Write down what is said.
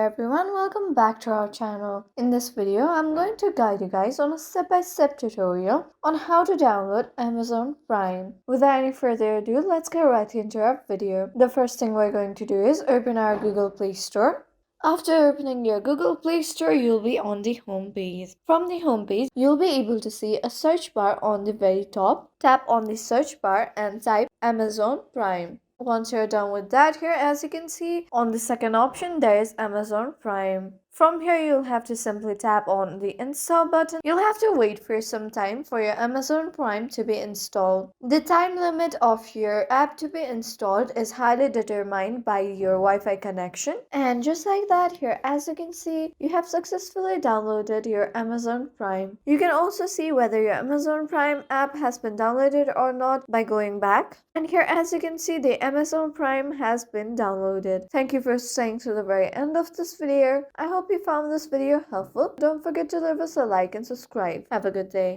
there everyone, welcome back to our channel. In this video, I'm going to guide you guys on a step-by-step tutorial on how to download Amazon Prime. Without any further ado, let's get right into our video. The first thing we're going to do is open our Google Play Store. After opening your Google Play Store, you'll be on the home page. From the home page, you'll be able to see a search bar on the very top. Tap on the search bar and type Amazon Prime. Once you're done with that, here as you can see on the second option there is Amazon Prime. From here you'll have to simply tap on the install button. You'll have to wait for some time for your Amazon Prime to be installed. The time limit of your app to be installed is highly determined by your Wi-Fi connection. And just like that, here as you can see, you have successfully downloaded your Amazon Prime. You can also see whether your Amazon Prime app has been downloaded or not by going back. And here as you can see, the Amazon Prime has been downloaded. Thank you for staying to the very end of this video. I hope you found this video helpful. Don't forget to leave us a like and subscribe. Have a good day.